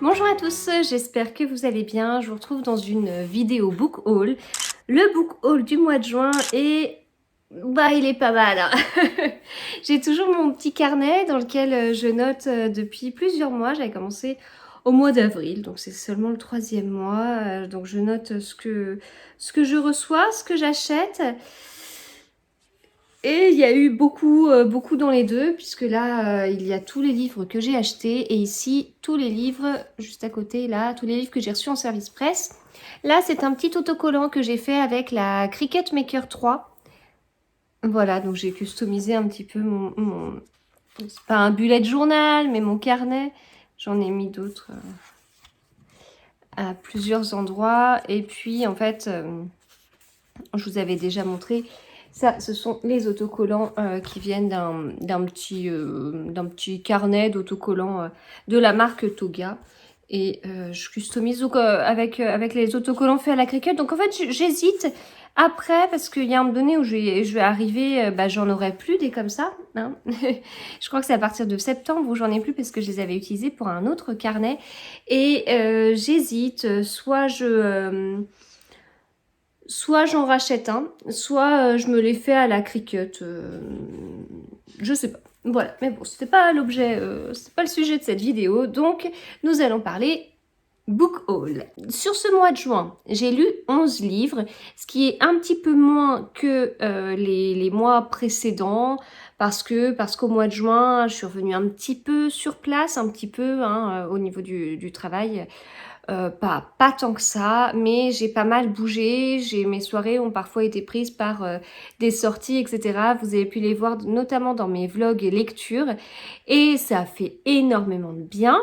Bonjour à tous, j'espère que vous allez bien. Je vous retrouve dans une vidéo book haul. Le book haul du mois de juin et il est pas mal, hein. J'ai toujours mon petit carnet dans lequel je note depuis plusieurs mois. J'avais commencé au mois d'avril, donc c'est seulement le troisième mois. Donc je note ce que je reçois, ce que j'achète. Et il y a eu beaucoup dans les deux, puisque là, il y a tous les livres que j'ai achetés, et ici, tous les livres, juste à côté, là, tous les livres que j'ai reçus en service presse. Là, c'est un petit autocollant que j'ai fait avec la Cricut Maker 3. Voilà, donc j'ai customisé un petit peu c'est pas un bullet journal, mais mon carnet. J'en ai mis d'autres à plusieurs endroits. Et puis, en fait, je vous avais déjà montré... Ça, ce sont les autocollants qui viennent d'un petit carnet d'autocollants de la marque Toga. Et je customise donc, avec les autocollants faits à la Cricut. Donc en fait, j'hésite après parce qu'il y a un moment donné où je vais arriver, j'en aurai plus des comme ça, hein. Je crois que c'est à partir de septembre où j'en ai plus parce que je les avais utilisés pour un autre carnet. Et j'hésite, soit j'en rachète un, soit je me les fais à la Cricut. Je sais pas. Voilà, mais bon, c'était pas l'objet, c'était pas le sujet de cette vidéo, donc nous allons parler book haul. Sur ce mois de juin, j'ai lu 11 livres, ce qui est un petit peu moins que les mois précédents, parce qu'au mois de juin, je suis revenue un petit peu sur place, un petit peu hein, au niveau du travail. Pas tant que ça, mais j'ai pas mal bougé. Mes soirées ont parfois été prises par des sorties, etc. Vous avez pu les voir notamment dans mes vlogs et lectures. Et ça a fait énormément de bien,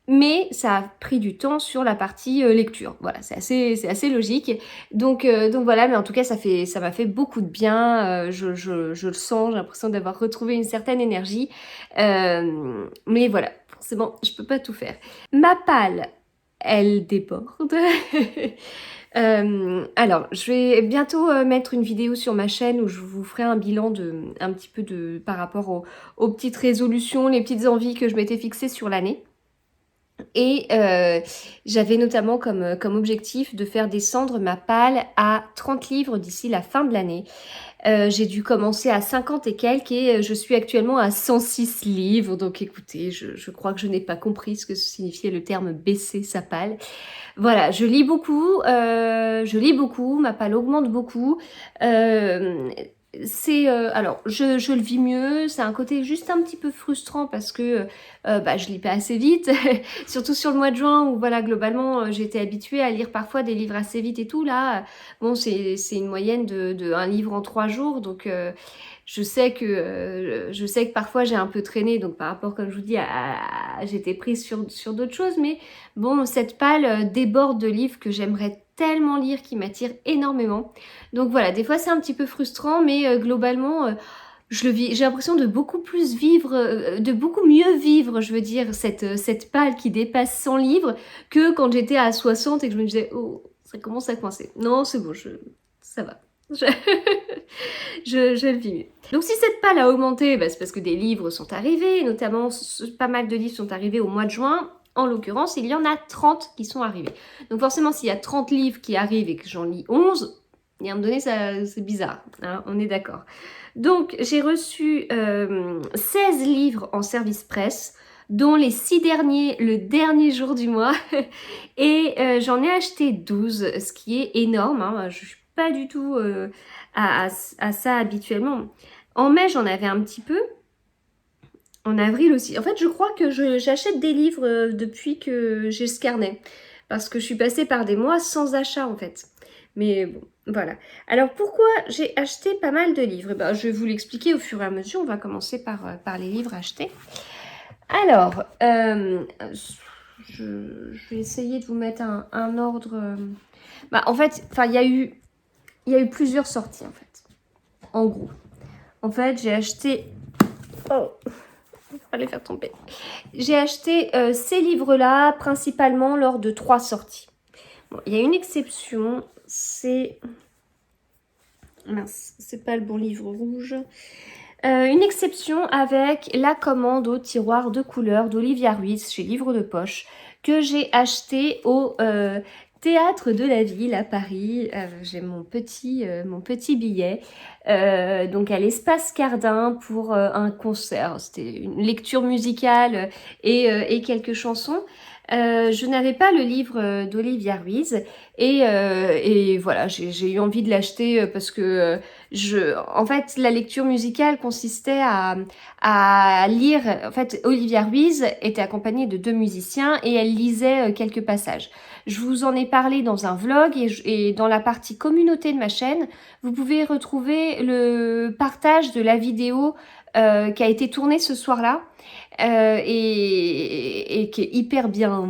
mais ça a pris du temps sur la partie lecture. Voilà, c'est assez logique. Donc voilà, mais en tout cas, ça m'a fait beaucoup de bien. Je le sens, j'ai l'impression d'avoir retrouvé une certaine énergie. Mais voilà, forcément, je peux pas tout faire. Ma palle, elle déborde. Alors, je vais bientôt mettre une vidéo sur ma chaîne où je vous ferai un bilan un petit peu par rapport aux petites résolutions, les petites envies que je m'étais fixées sur l'année. Et j'avais notamment comme objectif de faire descendre ma palle à 30 livres d'ici la fin de l'année. J'ai dû commencer à 50 et quelques et je suis actuellement à 106 livres. Donc écoutez, je crois que je n'ai pas compris ce que signifiait le terme baisser sa palle. Voilà, je lis beaucoup, ma palle augmente beaucoup. Alors, je le vis mieux, c'est un côté juste un petit peu frustrant parce que je lis pas assez vite, surtout sur le mois de juin où voilà, globalement, j'étais habituée à lire parfois des livres assez vite et tout. Là, bon, c'est une moyenne de un livre en 3 jours, donc je sais que parfois j'ai un peu traîné, donc par rapport, comme je vous dis, j'étais prise sur d'autres choses, mais bon, cette palle déborde de livres que j'aimerais tellement lire, qui m'attirent énormément. Donc voilà, des fois c'est un petit peu frustrant, mais globalement, je le vis. J'ai l'impression de beaucoup plus vivre, de beaucoup mieux vivre, je veux dire, cette palle qui dépasse 100 livres, que quand j'étais à 60 et que je me disais, oh, ça commence à coincer. Non, c'est bon, ça va. Je... je le vis mieux. Donc si cette palle a augmenté, c'est parce que des livres sont arrivés, notamment pas mal de livres sont arrivés au mois de juin. En l'occurrence, il y en a 30 qui sont arrivés. Donc forcément, s'il y a 30 livres qui arrivent et que j'en lis 11, il y a un moment donné, c'est bizarre, hein, on est d'accord. Donc j'ai reçu 16 livres en service presse, dont les 6 derniers le dernier jour du mois. Et j'en ai acheté 12, ce qui est énorme, hein. Je ne suis pas du tout à ça habituellement. En mai, j'en avais un petit peu. En avril aussi. En fait, je crois que j'achète des livres depuis que j'ai ce carnet. Parce que je suis passée par des mois sans achat, en fait. Mais bon, voilà. Alors, pourquoi j'ai acheté pas mal de livres? Je vais vous l'expliquer au fur et à mesure. On va commencer par les livres achetés. Alors, je vais essayer de vous mettre un ordre. En fait, il y a eu plusieurs sorties, en fait. En gros. En fait, j'ai acheté... Oh, il va les faire tomber. J'ai acheté ces livres-là principalement lors de 3 sorties. Bon, il y a une exception, c'est... Mince, c'est pas le bon livre rouge. Une exception avec La commande au tiroir de couleur d'Olivia Ruiz chez Livre de Poche, que j'ai acheté au Théâtre de la Ville à Paris. J'ai mon petit billet, donc à l'Espace Cardin pour un concert. C'était une lecture musicale et quelques chansons. Je n'avais pas le livre d'Olivia Ruiz et voilà, j'ai eu envie de l'acheter parce que en fait, la lecture musicale consistait à lire. En fait, Olivia Ruiz était accompagnée de 2 musiciens et elle lisait quelques passages. Je vous en ai parlé dans un vlog et dans la partie communauté de ma chaîne, vous pouvez retrouver le partage de la vidéo qui a été tournée ce soir-là. Et qui est hyper bien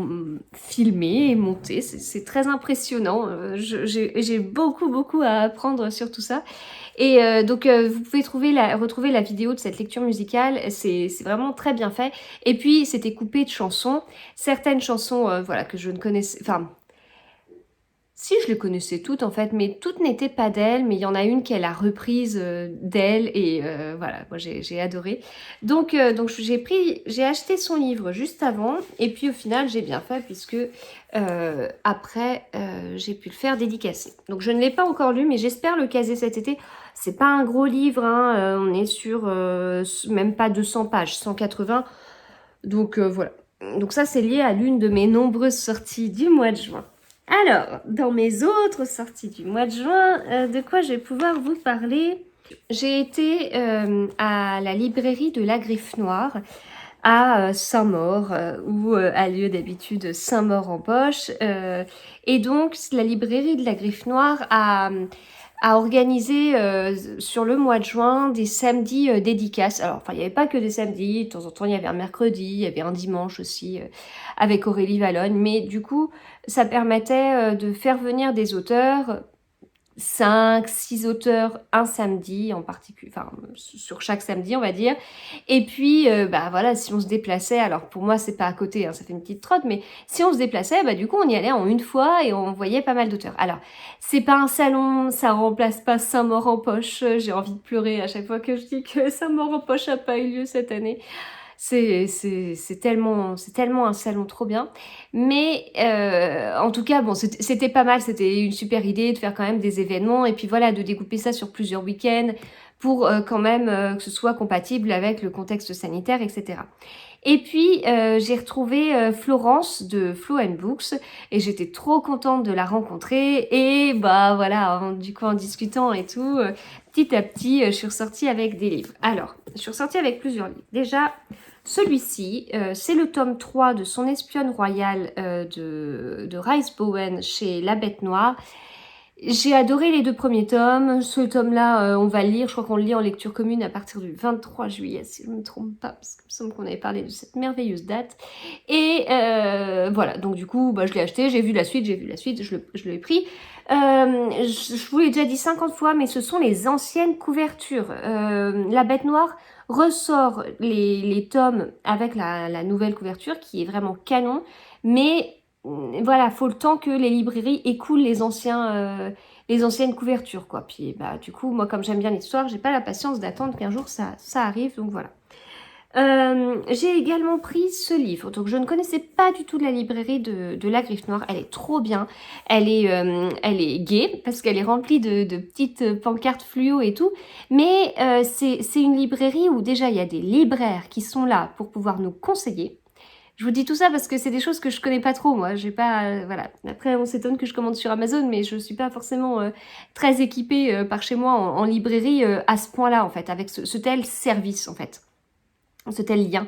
filmé et monté. C'est très impressionnant. J'ai beaucoup à apprendre sur tout ça. Et donc vous pouvez retrouver la vidéo de cette lecture musicale. C'est vraiment très bien fait. Et puis c'était coupé de chansons. Certaines chansons voilà, que je ne connaissais... Enfin, si, je les connaissais toutes en fait, mais toutes n'étaient pas d'elle, mais il y en a une qu'elle a reprise d'elle et voilà, moi j'ai adoré. Donc j'ai acheté son livre juste avant et puis au final j'ai bien fait puisque après j'ai pu le faire dédicacer. Donc je ne l'ai pas encore lu mais j'espère le caser cet été. C'est pas un gros livre, hein, on est sur même pas 200 pages, 180. Donc voilà. Donc ça c'est lié à l'une de mes nombreuses sorties du mois de juin. Alors, dans mes autres sorties du mois de juin, de quoi je vais pouvoir vous parler? J'ai été à la librairie de la Griffe Noire à Saint-Maur, où a lieu d'habitude Saint-Maur-en-Poche. Et donc, la librairie de la Griffe Noire a organisé sur le mois de juin des samedis dédicaces. Alors, enfin, il n'y avait pas que des samedis, de temps en temps, il y avait un mercredi, il y avait un dimanche aussi, avec Aurélie Valognes. Mais du coup, ça permettait de faire venir des auteurs, 5, 6 auteurs un samedi en particulier, enfin sur chaque samedi on va dire. Et puis bah voilà, si on se déplaçait, alors pour moi c'est pas à côté, hein, ça fait une petite trotte, mais si on se déplaçait, bah du coup on y allait en une fois et on voyait pas mal d'auteurs. Alors c'est pas un salon, ça remplace pas Saint-Maur-en-Poche, j'ai envie de pleurer à chaque fois que je dis que Saint-Maur-en-Poche a pas eu lieu cette année. C'est tellement un salon trop bien. Mais en tout cas, bon, c'était pas mal, c'était une super idée de faire quand même des événements et puis voilà, de découper ça sur plusieurs week-ends pour quand même que ce soit compatible avec le contexte sanitaire, etc. Et puis j'ai retrouvé Florence de Flow & Books et j'étais trop contente de la rencontrer et bah voilà, du coup en discutant et tout, petit à petit, je suis ressortie avec des livres. Alors, je suis ressortie avec plusieurs livres. Déjà, celui-ci, c'est le tome 3 de Son espionne royale de Rice Bowen chez La Bête Noire. J'ai adoré les 2 premiers tomes. Ce tome-là, on va le lire. Je crois qu'on le lit en lecture commune à partir du 23 juillet, si je ne me trompe pas, parce qu'il me semble qu'on avait parlé de cette merveilleuse date. Et voilà, donc du coup, bah, je l'ai acheté, j'ai vu la suite, je l'ai pris. Je vous l'ai déjà dit 50 fois, mais ce sont les anciennes couvertures. La Bête Noire ressort les tomes avec la nouvelle couverture, qui est vraiment canon, mais voilà, faut le temps que les librairies écoulent les anciennes couvertures, quoi. Puis bah du coup, moi comme j'aime bien l'histoire, j'ai pas la patience d'attendre qu'un jour ça arrive, donc voilà. J'ai également pris ce livre, donc je ne connaissais pas du tout la librairie de la Griffe Noire, elle est trop bien, elle est gaie, parce qu'elle est remplie de petites pancartes fluo et tout, mais c'est une librairie où déjà il y a des libraires qui sont là pour pouvoir nous conseiller. Je vous dis tout ça parce que c'est des choses que je connais pas trop, moi. J'ai pas, voilà. Après, on s'étonne que je commande sur Amazon, mais je suis pas forcément très équipée par chez moi en librairie à ce point-là, en fait, avec ce tel service, en fait, ce tel lien.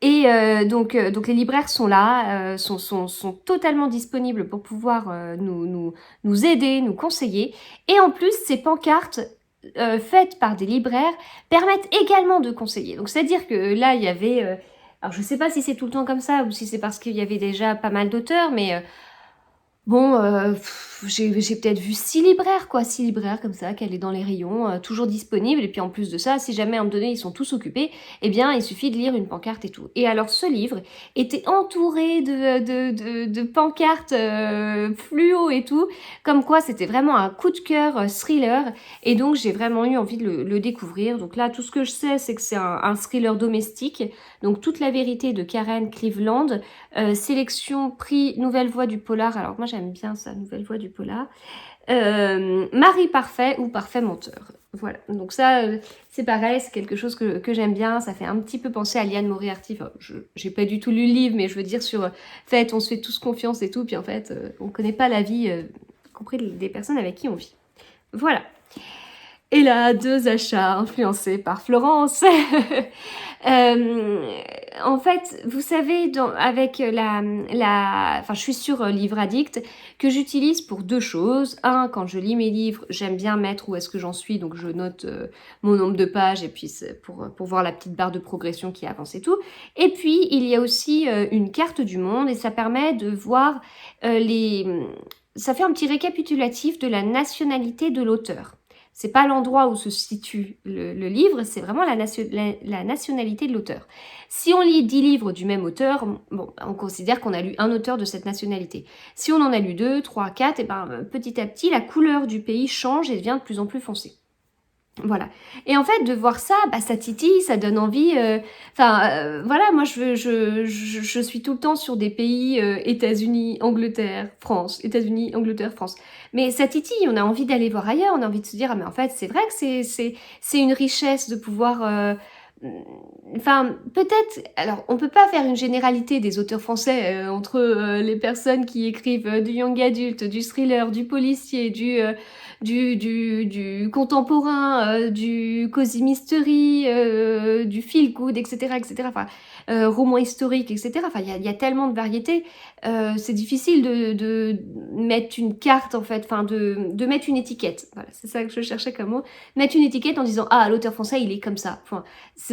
Et donc les libraires sont là, sont totalement disponibles pour pouvoir nous aider, nous conseiller. Et en plus, ces pancartes faites par des libraires permettent également de conseiller. Donc c'est-à-dire que là, il y avait... alors je sais pas si c'est tout le temps comme ça ou si c'est parce qu'il y avait déjà pas mal d'auteurs, mais Bon, j'ai peut-être vu 6 libraires quoi, 6 libraires comme ça, qu'elle est dans les rayons, toujours disponibles et puis en plus de ça, si jamais à un moment donné ils sont tous occupés, eh bien il suffit de lire une pancarte et tout. Et alors ce livre était entouré de pancartes, fluo et tout, comme quoi c'était vraiment un coup de cœur, thriller et donc j'ai vraiment eu envie de le découvrir. Donc là, tout ce que je sais, c'est que c'est un thriller domestique, donc Toute la vérité de Karen Cleveland, sélection prix Nouvelle Voix du Polar. Alors moi j'aime bien ça, Nouvelle Voix du Polar. Mari parfait ou parfait menteur. Voilà, donc ça c'est pareil, c'est quelque chose que j'aime bien. Ça fait un petit peu penser à Liane Moriarty. Enfin, j'ai pas du tout lu le livre, mais je veux dire sur fait, on se fait tous confiance et tout, puis en fait on connaît pas la vie, y compris des personnes avec qui on vit. Voilà. Et là, 2 achats influencés par Florence. En fait, vous savez, avec enfin, je suis sur Livre Addict, que j'utilise pour 2 choses. Un, quand je lis mes livres, j'aime bien mettre où est-ce que j'en suis, donc je note mon nombre de pages, et puis c'est pour voir la petite barre de progression qui avance et tout. Et puis, il y a aussi une carte du monde, et ça permet de voir ça fait un petit récapitulatif de la nationalité de l'auteur. C'est pas l'endroit où se situe le livre, c'est vraiment la nationalité de l'auteur. Si on lit 10 livres du même auteur, bon, on considère qu'on a lu un auteur de cette nationalité. Si on en a lu 2, 3, 4, et ben petit à petit, la couleur du pays change et devient de plus en plus foncée. Voilà. Et en fait, de voir ça, bah, ça titille, ça donne envie. Voilà, moi, je suis tout le temps sur des pays États-Unis, Angleterre, France, États-Unis, Angleterre, France. Mais ça titille, on a envie d'aller voir ailleurs, on a envie de se dire, ah, mais en fait, c'est vrai que c'est une richesse de pouvoir. Enfin, peut-être. Alors, on peut pas faire une généralité des auteurs français entre les personnes qui écrivent du young adulte, du thriller, du policier, du contemporain, du cozy mystery, du feel good, etc., etc. Enfin, roman historique, etc. Enfin, il y a tellement de variétés. C'est difficile de mettre une carte, en fait, enfin, de mettre une étiquette. Voilà, c'est ça que je cherchais comme mot. Mettre une étiquette en disant, ah, l'auteur français, il est comme ça. Enfin,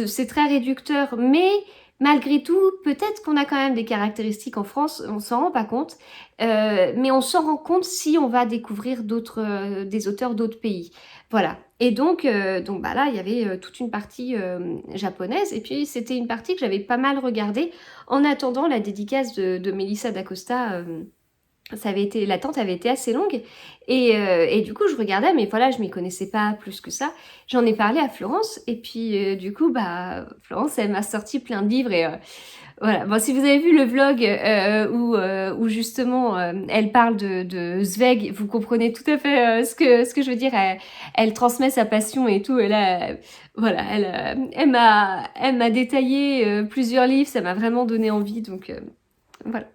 c'est très réducteur, mais malgré tout, peut-être qu'on a quand même des caractéristiques en France, on s'en rend pas compte, mais on s'en rend compte si on va découvrir des auteurs d'autres pays. Voilà. Et donc bah là, il y avait toute une partie japonaise, et puis c'était une partie que j'avais pas mal regardée en attendant la dédicace de Melissa d'Acosta. L'attente avait été assez longue et du coup je regardais mais voilà je m'y connaissais pas plus que ça. J'en ai parlé à Florence et puis du coup bah Florence elle m'a sorti plein de livres et voilà. Bon, si vous avez vu le vlog où justement elle parle de Zweig, vous comprenez tout à fait ce que je veux dire. Elle transmet sa passion et tout et là voilà elle m'a détaillé plusieurs livres, ça m'a vraiment donné envie donc voilà.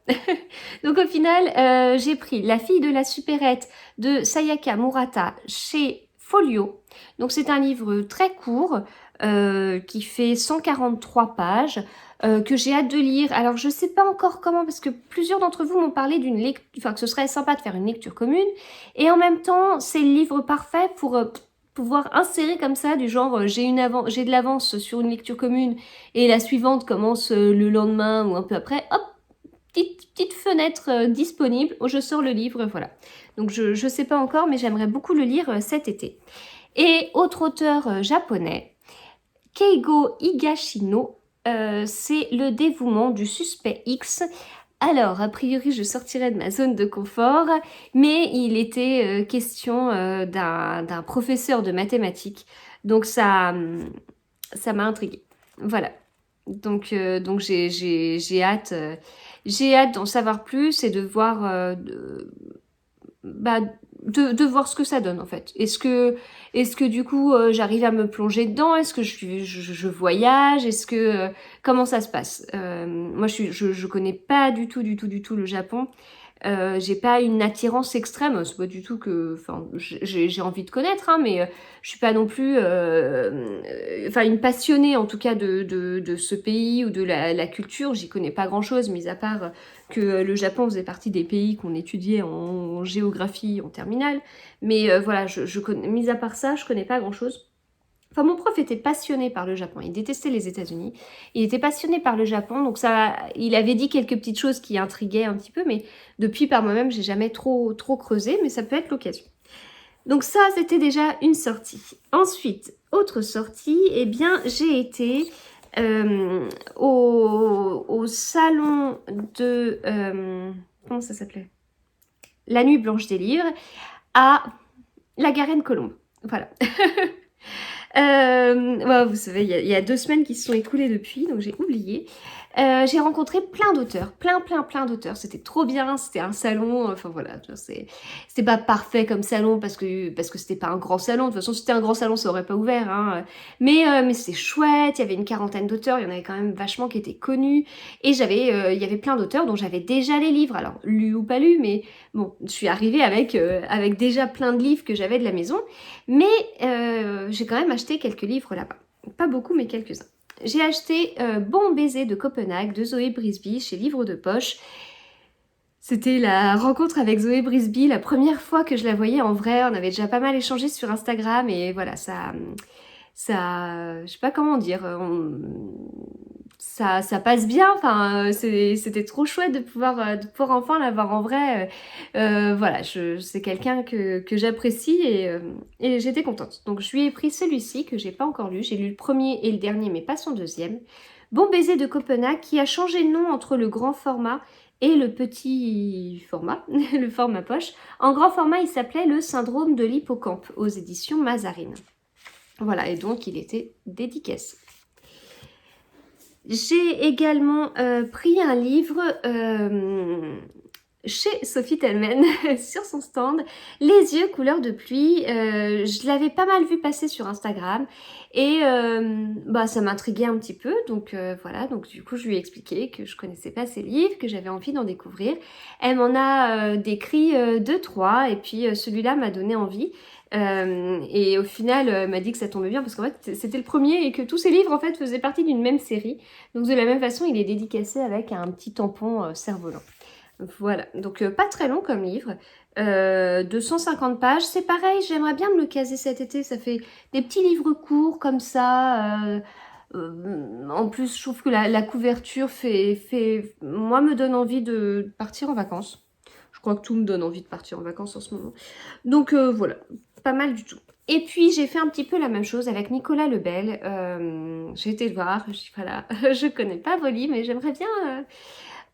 Donc au final, j'ai pris La fille de la supérette de Sayaka Murata chez Folio. Donc c'est un livre très court qui fait 143 pages que j'ai hâte de lire. Alors je sais pas encore comment parce que plusieurs d'entre vous m'ont parlé d'une lecture, enfin que ce serait sympa de faire une lecture commune et en même temps c'est le livre parfait pour pouvoir insérer comme ça du genre j'ai de l'avance sur une lecture commune et la suivante commence le lendemain ou un peu après. Hop, petite fenêtre disponible où je sors le livre, voilà. Donc je sais pas encore, mais j'aimerais beaucoup le lire cet été. Et autre auteur japonais, Keigo Higashino, c'est Le dévouement du suspect X. Alors, a priori, je sortirais de ma zone de confort, mais il était question d'un professeur de mathématiques. Donc ça m'a intriguée. Voilà. Donc j'ai hâte, d'en savoir plus et de voir, bah, de voir ce que ça donne en fait. Est-ce que du coup j'arrive à me plonger dedans? Est-ce que je voyage? Comment ça se passe? Moi je connais pas du tout le Japon. J'ai pas une attirance extrême, c'est pas du tout que, enfin, j'ai envie de connaître, hein, mais je suis pas non plus, enfin, une passionnée en tout cas de ce pays ou de la culture. J'y connais pas grand-chose, mis à part que le Japon faisait partie des pays qu'on étudiait en géographie en terminale. Mais voilà, mis à part ça, je connais pas grand-chose. Enfin, mon prof était passionné par le Japon, il détestait les États-Unis, il était passionné par le Japon, donc ça, il avait dit quelques petites choses qui intriguaient un petit peu, mais depuis par moi-même, j'ai jamais trop creusé, mais ça peut être l'occasion. Donc ça, c'était déjà une sortie. Ensuite, autre sortie, eh bien, j'ai été au salon de... comment ça s'appelait? La Nuit Blanche des Livres, à la Garenne-Colombe. Voilà. Ouais, vous savez, il y a 2 semaines qui se sont écoulées depuis, donc j'ai oublié. J'ai rencontré plein d'auteurs, plein d'auteurs. C'était trop bien, c'était un salon, enfin voilà, c'était pas parfait comme salon parce que c'était pas un grand salon. De toute façon, si c'était un grand salon, ça aurait pas ouvert, hein. Mais c'était chouette, il y avait une quarantaine d'auteurs, il y en avait quand même vachement qui étaient connus. Et il y avait plein d'auteurs dont j'avais déjà les livres, alors lus ou pas lus, mais bon, je suis arrivée avec déjà plein de livres que j'avais de la maison. Mais j'ai quand même acheté quelques livres là-bas. Pas beaucoup, mais quelques-uns. J'ai acheté Bon baiser de Copenhague de Zoé Brisby chez Livre de Poche. C'était la rencontre avec Zoé Brisby, la première fois que je la voyais en vrai. On avait déjà pas mal échangé sur Instagram et voilà, je sais pas comment dire, ça passe bien, enfin, c'était trop chouette de pouvoir enfin l'avoir en vrai. Voilà, c'est quelqu'un que j'apprécie et j'étais contente. Donc je lui ai pris celui-ci que j'ai pas encore lu, j'ai lu le premier et le dernier mais pas son deuxième. Bon baiser de Copenhague qui a changé de nom entre le grand format et le petit format, le format poche. En grand format, il s'appelait Le syndrome de l'hippocampe aux éditions Mazarine. Voilà, et donc il était dédicacé. J'ai également pris un livre chez Sophie Tellmen sur son stand, Les yeux couleur de pluie. Je l'avais pas mal vu passer sur Instagram et ça m'intriguait un petit peu. Donc voilà, donc du coup je lui ai expliqué que je connaissais pas ces livres, que j'avais envie d'en découvrir. Elle m'en a décrit 2-3 et puis celui-là m'a donné envie. Et au final, elle m'a dit que ça tombait bien parce qu'en fait, c'était le premier et que tous ces livres en fait faisaient partie d'une même série. Donc de la même façon, il est dédicacé avec un petit tampon cerf-volant. Voilà, donc pas très long comme livre, 250 pages. C'est pareil, j'aimerais bien me le caser cet été. Ça fait des petits livres courts comme ça. En plus, je trouve que la couverture moi, me donne envie de partir en vacances. Je crois que tout me donne envie de partir en vacances en ce moment. Donc voilà, pas mal du tout. Et puis j'ai fait un petit peu la même chose avec Nicolas Lebel. J'ai été le voir, je dis voilà, je connais pas vos livres, mais j'aimerais bien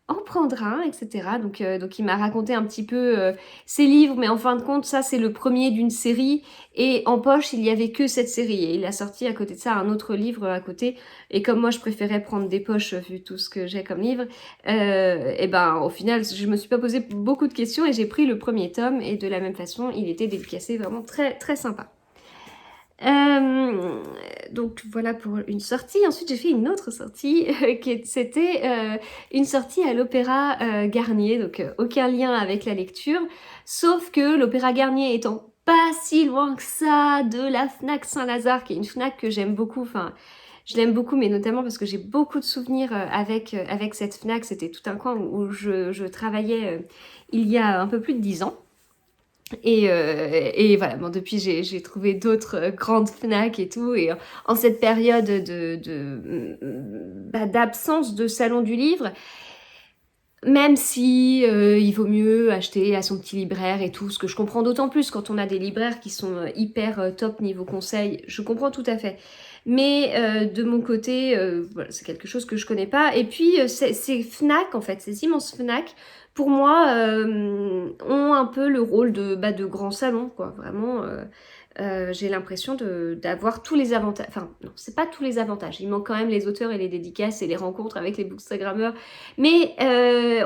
en prendre un, etc. Donc il m'a raconté un petit peu ses livres, mais en fin de compte, ça c'est le premier d'une série. Et en poche, il n'y avait que cette série. Et il a sorti à côté de ça un autre livre à côté. Et comme moi, je préférais prendre des poches vu tout ce que j'ai comme livre, et ben au final, je me suis pas posé beaucoup de questions et j'ai pris le premier tome. Et de la même façon, il était dédicacé, vraiment très très sympa. Donc voilà pour une sortie. Ensuite j'ai fait une autre sortie c'était une sortie à l'Opéra Garnier, donc aucun lien avec la lecture, sauf que l'Opéra Garnier étant pas si loin que ça de la Fnac Saint-Lazare, qui est une Fnac que j'aime beaucoup, enfin je l'aime beaucoup, mais notamment parce que j'ai beaucoup de souvenirs avec cette Fnac. C'était tout un coin où je travaillais il y a un peu plus de 10 ans. Et voilà, bon, depuis j'ai trouvé d'autres grandes Fnac et tout, et en cette période d'absence de salon du livre, même si il vaut mieux acheter à son petit libraire et tout, ce que je comprends d'autant plus quand on a des libraires qui sont hyper top niveau conseil, je comprends tout à fait. Mais de mon côté, voilà, c'est quelque chose que je connais pas. Et puis ces Fnac, en fait, ces immenses Fnac, pour moi, ont un peu le rôle de grand salon, quoi. Vraiment, j'ai l'impression d'avoir tous les avantages. Enfin, non, c'est pas tous les avantages. Il manque quand même les auteurs et les dédicaces et les rencontres avec les bookstagrammeurs. Mais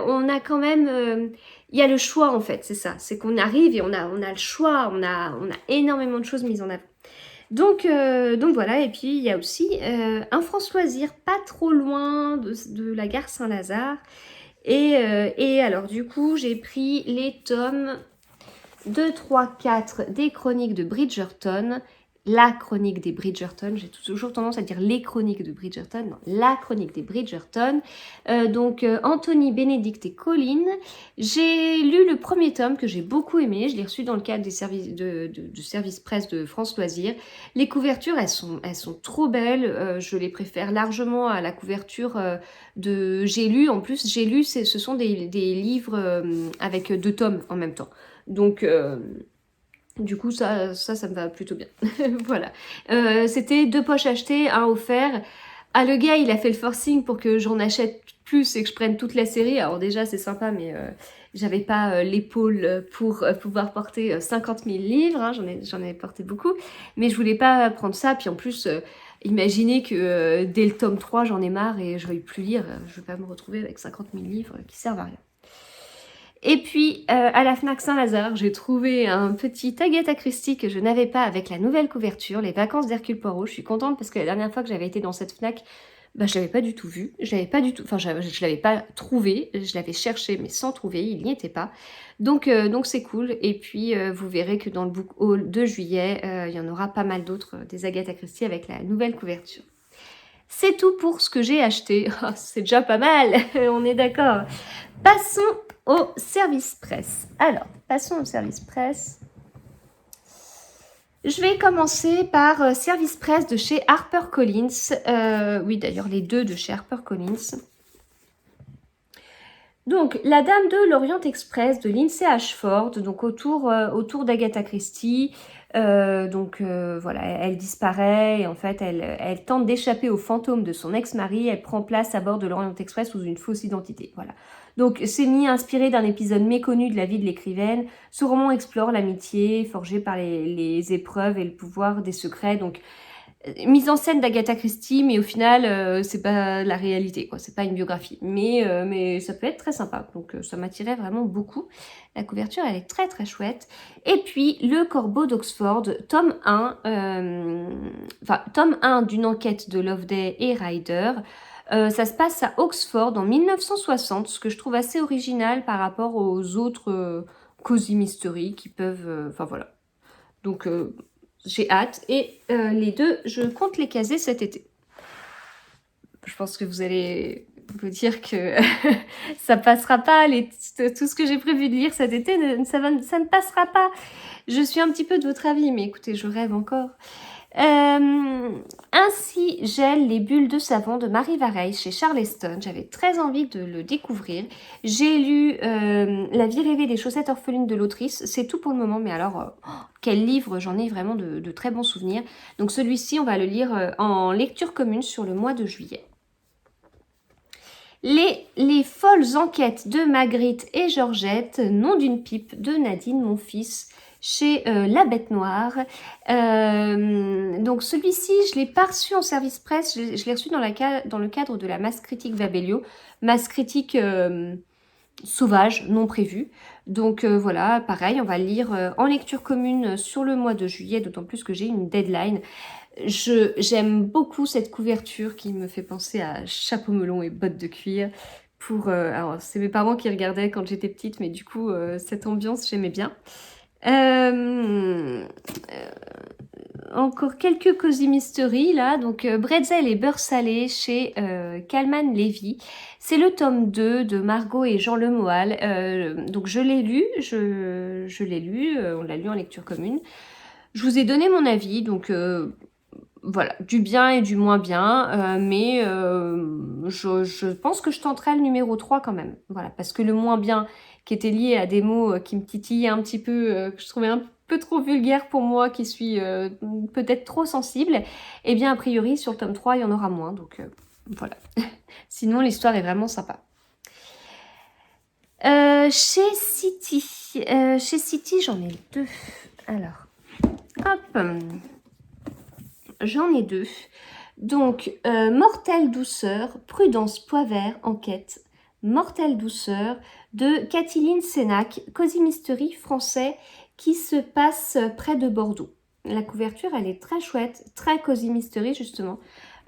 on a quand même... il y a le choix, en fait, c'est ça. C'est qu'on arrive et on a le choix. On a énormément de choses mises en avant. Donc voilà, et puis il y a aussi un France Loisir pas trop loin de la gare Saint-Lazare. Et alors du coup, j'ai pris les tomes 2, 3, 4 des chroniques de Bridgerton la chronique des Bridgerton, j'ai toujours tendance à dire les chroniques de Bridgerton, non, la chronique des Bridgerton, donc Anthony, Bénédicte et Colline. J'ai lu le premier tome que j'ai beaucoup aimé, je l'ai reçu dans le cadre des services de service presse de France Loisirs. Les couvertures, elles sont trop belles, je les préfère largement à la couverture de J'ai lu. En plus, J'ai lu, ce sont des livres avec 2 tomes en même temps. Donc, du coup, ça me va plutôt bien. Voilà. C'était 2 poches achetées, 1 offert. Ah, le gars, il a fait le forcing pour que j'en achète plus et que je prenne toute la série. Alors déjà, c'est sympa, mais j'avais pas l'épaule pour pouvoir porter 50 000 livres. Hein, j'en ai porté beaucoup. Mais je voulais pas prendre ça. Puis en plus, imaginez que dès le tome 3, j'en ai marre et je veuille plus lire. Je vais pas me retrouver avec 50 000 livres qui servent à rien. Et puis, à la Fnac Saint-Lazare, j'ai trouvé un petit Agatha Christie que je n'avais pas avec la nouvelle couverture, Les Vacances d'Hercule Poirot. Je suis contente parce que la dernière fois que j'avais été dans cette Fnac, bah, je l'avais pas du tout vu. Je l'avais pas du tout, enfin, je l'avais pas trouvé. Je l'avais cherché, mais sans trouver. Il n'y était pas. Donc c'est cool. Et puis, vous verrez que dans le book haul de juillet, il y en aura pas mal d'autres des Agatha Christie avec la nouvelle couverture. C'est tout pour ce que j'ai acheté. Oh, c'est déjà pas mal, on est d'accord. Passons au service presse. Alors, passons au service presse. Je vais commencer par service presse de chez HarperCollins. Oui, d'ailleurs, les 2 de chez HarperCollins. Donc, La Dame de l'Orient Express de Lindsay Ashford, donc autour d'Agatha Christie. Voilà, elle disparaît et en fait, elle tente d'échapper au fantôme de son ex-mari. Elle prend place à bord de l'Orient Express sous une fausse identité. Voilà. Donc, c'est inspiré d'un épisode méconnu de la vie de l'écrivaine. Ce roman explore l'amitié forgée par les épreuves et le pouvoir des secrets. Donc, mise en scène d'Agatha Christie, mais au final, c'est pas la réalité, quoi. C'est pas une biographie, mais ça peut être très sympa. Donc, ça m'attirait vraiment beaucoup. La couverture, elle est très très chouette. Et puis, Le Corbeau d'Oxford, tome 1, tome 1 d'une enquête de Loveday et Ryder. Ça se passe à Oxford en 1960, ce que je trouve assez original par rapport aux autres cozy mystery qui peuvent... Enfin, voilà. Donc, j'ai hâte. Et les 2, je compte les caser cet été. Je pense que vous allez vous dire que ça passera pas. Tout ce que j'ai prévu de lire cet été, ça ne passera pas. Je suis un petit peu de votre avis, mais écoutez, je rêve encore. Ainsi gèlent les bulles de savon de Marie Vareille chez Charleston. J'avais très envie de le découvrir. J'ai lu La vie rêvée des chaussettes orphelines de l'autrice. C'est tout pour le moment, mais alors quel livre, j'en ai vraiment de très bons souvenirs. Donc celui-ci, on va le lire en lecture commune sur le mois de juillet. Les folles enquêtes de Magritte et Georgette, nom d'une pipe de Nadine Monfils, chez La Bête Noire. Donc celui-ci, je l'ai pas reçu en service presse, je l'ai reçu dans le cadre de la masse critique Vabelio, masse critique sauvage, non prévue. Donc voilà, pareil, on va le lire en lecture commune sur le mois de juillet, d'autant plus que j'ai une deadline. J'aime beaucoup cette couverture qui me fait penser à chapeau melon et bottes de cuir. Alors, c'est mes parents qui regardaient quand j'étais petite, mais du coup, cette ambiance, j'aimais bien. Encore quelques cozy mystery là, donc Bretzel et beurre salé chez Kalman Levy. C'est le tome 2 de Margot et Jean Lemoal. Donc je l'ai lu, on l'a lu en lecture commune. Je vous ai donné mon avis, donc voilà, du bien et du moins bien, mais je pense que je tenterai le numéro 3 quand même. Voilà, parce que le moins bien, qui était lié à des mots qui me titillaient un petit peu, que je trouvais un peu trop vulgaire pour moi, qui suis peut-être trop sensible, et bien a priori sur le tome 3, il y en aura moins, donc voilà. Sinon, l'histoire est vraiment sympa. Chez City, j'en ai 2. Alors, hop, j'en ai 2. Donc, Mortelle douceur, Prudence Poivert, enquête. Mortelle douceur de Cathyline Sénac, cozy mystery français qui se passe près de Bordeaux. La couverture, elle est très chouette, très cozy mystery justement.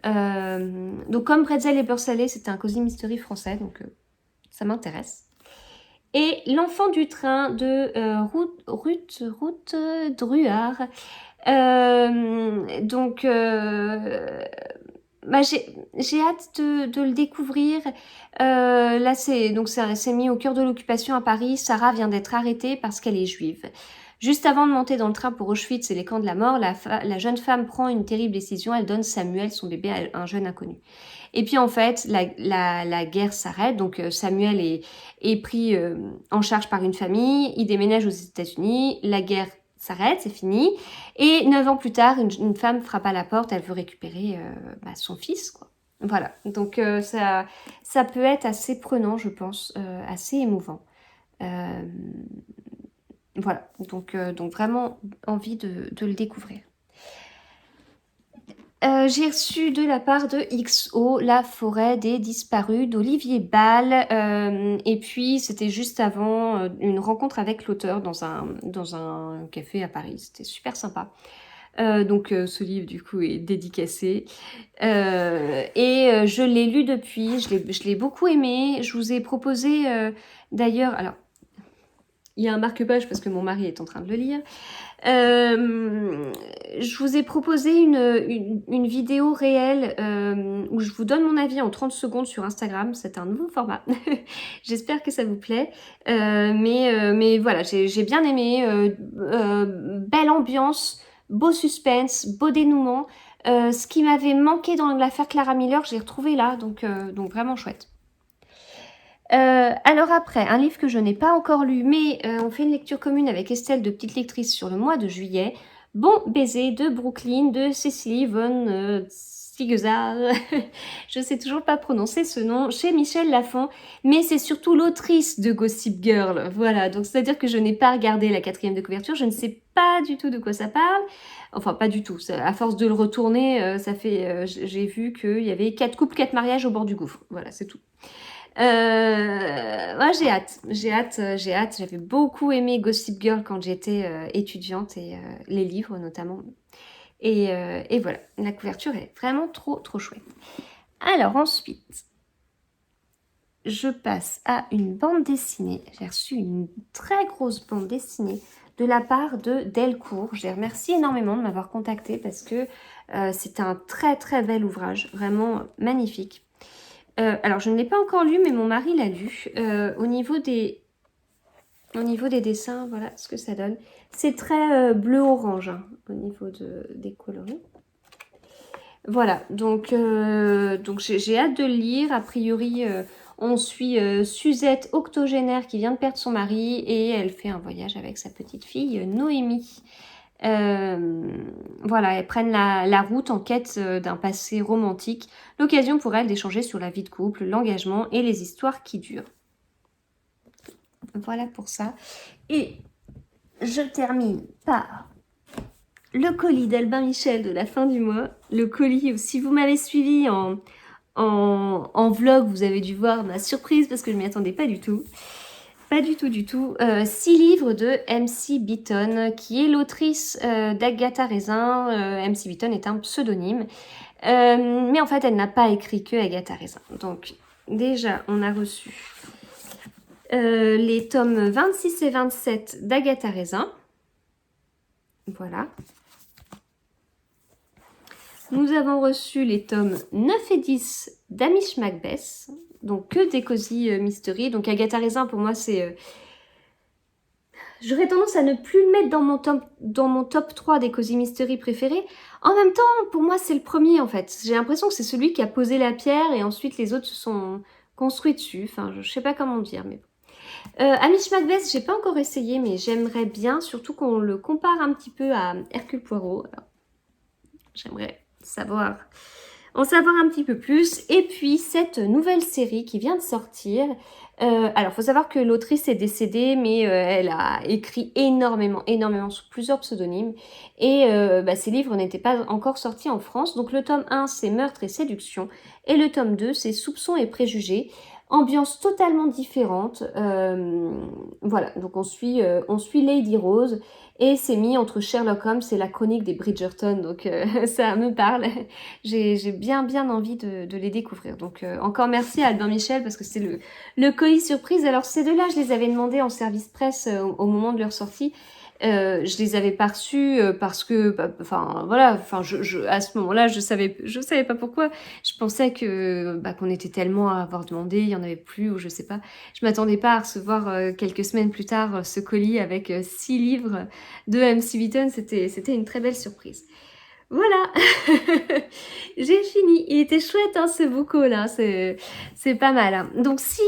Donc comme Bretzel et beurre salé, c'était un cozy mystery français, donc ça m'intéresse. Et L'enfant du train de Ruth Druard. Donc, bah, j'ai hâte de le découvrir. Là, c'est mis au cœur de l'occupation à Paris. Sarah vient d'être arrêtée parce qu'elle est juive. Juste avant de monter dans le train pour Auschwitz et les camps de la mort, la jeune femme prend une terrible décision. Elle donne Samuel, son bébé, à un jeune inconnu. Et puis en fait, la guerre s'arrête. Donc Samuel est pris en charge par une famille. Il déménage aux États-Unis. La guerre s'arrête, c'est fini. Et 9 ans plus tard, une femme frappe à la porte. Elle veut récupérer son fils, quoi. Voilà. Donc ça peut être assez prenant, je pense, assez émouvant. Voilà. Donc vraiment envie de le découvrir. J'ai reçu de la part de XO La forêt des disparus d'Olivier Ball. Et puis, c'était juste avant une rencontre avec l'auteur dans un café à Paris. C'était super sympa. Donc, ce livre, du coup, est dédicacé. Je l'ai lu depuis. Je l'ai beaucoup aimé. Je vous ai proposé, d'ailleurs... Alors, il y a un marque-page parce que mon mari est en train de le lire. Je vous ai proposé une vidéo réelle où je vous donne mon avis en 30 secondes sur Instagram. C'est un nouveau format. J'espère que ça vous plaît. Mais voilà, j'ai bien aimé. Belle ambiance, beau suspense, beau dénouement. Ce qui m'avait manqué dans l'affaire Clara Miller, j'ai retrouvé là. Donc vraiment chouette. Alors après, un livre que je n'ai pas encore lu, mais on fait une lecture commune avec Estelle de Petite Lectrice sur le mois de juillet. Bon baiser de Brooklyn, de Cécilie von Sigezar. Je sais toujours pas prononcer ce nom, chez Michel Lafon, mais c'est surtout l'autrice de Gossip Girl. Voilà, donc c'est-à-dire que je n'ai pas regardé la 4e de couverture, je ne sais pas du tout de quoi ça parle. Enfin, pas du tout. À force de le retourner, j'ai vu qu'il y avait 4 couples, 4 mariages au bord du gouffre. Voilà, c'est tout. Ouais, j'ai hâte. J'avais beaucoup aimé Gossip Girl quand j'étais étudiante et les livres notamment. Et voilà, la couverture est vraiment trop chouette. Alors ensuite, je passe à une bande dessinée. J'ai reçu une très grosse bande dessinée de la part de Delcourt. Je les remercie énormément de m'avoir contactée parce que c'est un très bel ouvrage, vraiment magnifique. Alors, je ne l'ai pas encore lu, mais mon mari l'a lu. Au niveau des dessins, voilà ce que ça donne. C'est très bleu-orange hein, au niveau des coloris. Voilà, donc j'ai hâte de le lire. A priori, on suit Suzette, octogénaire, qui vient de perdre son mari et elle fait un voyage avec sa petite fille Noémie. Voilà, elles prennent la route en quête d'un passé romantique, l'occasion pour elles d'échanger sur la vie de couple, l'engagement et les histoires qui durent. Voilà pour ça. Et je termine par le colis d'Albin Michel de la fin du mois. Le colis, si vous m'avez suivi en vlog, vous avez dû voir ma surprise parce que je ne m'y attendais pas du tout. Pas du tout. 6 livres de MC Beaton, qui est l'autrice d'Agatha Raisin. MC Beaton est un pseudonyme. Mais en fait, elle n'a pas écrit que Agatha Raisin. Donc, déjà, on a reçu les tomes 26 et 27 d'Agatha Raisin. Voilà. Nous avons reçu les tomes 9 et 10 d'Amish Macbeth. Donc, que des cosy mystery. Donc, Agatha Raisin, pour moi, c'est... J'aurais tendance à ne plus le mettre dans mon top 3 des cosy mystery préférés. En même temps, pour moi, c'est le premier, en fait. J'ai l'impression que c'est celui qui a posé la pierre et ensuite les autres se sont construits dessus. Enfin, je sais pas comment dire, mais... Amish Macbeth, j'ai pas encore essayé, mais j'aimerais bien, surtout qu'on le compare un petit peu à Hercule Poirot. Alors, j'aimerais en savoir un petit peu plus. Et puis, cette nouvelle série qui vient de sortir. Alors, il faut savoir que l'autrice est décédée, mais elle a écrit énormément sous plusieurs pseudonymes. Et ces livres n'étaient pas encore sortis en France. Donc, le tome 1, c'est Meurtre et séduction. Et le tome 2, c'est Soupçons et préjugés. Ambiance totalement différente. Voilà, donc on suit Lady Rose et c'est mis entre Sherlock Holmes et la chronique des Bridgerton, donc ça me parle. J'ai bien envie de les découvrir. Donc encore merci à Albin Michel parce que c'est le colis surprise. Alors ces deux-là, je les avais demandés en service presse au moment de leur sortie. Je les avais pas reçus parce que, bah, enfin voilà, enfin à ce moment-là, je savais pas pourquoi. Je pensais que bah, qu'on était tellement à avoir demandé, il y en avait plus ou je sais pas. Je m'attendais pas à recevoir quelques semaines plus tard ce colis avec 6 livres de MC Beaton. C'était une très belle surprise. Voilà, j'ai fini. Il était chouette hein, ce bouquin là, c'est pas mal. Hein. Donc si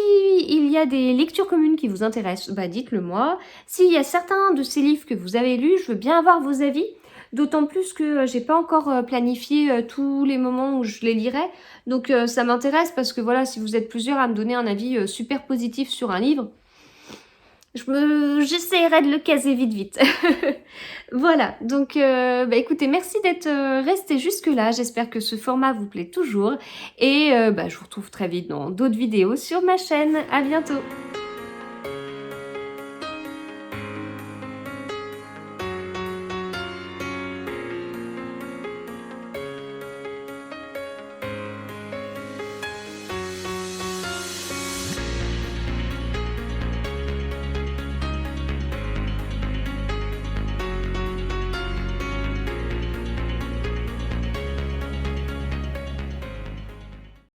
il y a des lectures communes qui vous intéressent, bah dites-le moi. S'il y a certains de ces livres que vous avez lus, je veux bien avoir vos avis. D'autant plus que j'ai pas encore planifié tous les moments où je les lirai. Donc ça m'intéresse parce que voilà, si vous êtes plusieurs à me donner un avis super positif sur un livre, j'essaierai de le caser vite vite. Voilà, donc bah écoutez, merci d'être resté jusque-là. J'espère que ce format vous plaît toujours. Et bah, je vous retrouve très vite dans d'autres vidéos sur ma chaîne. À bientôt.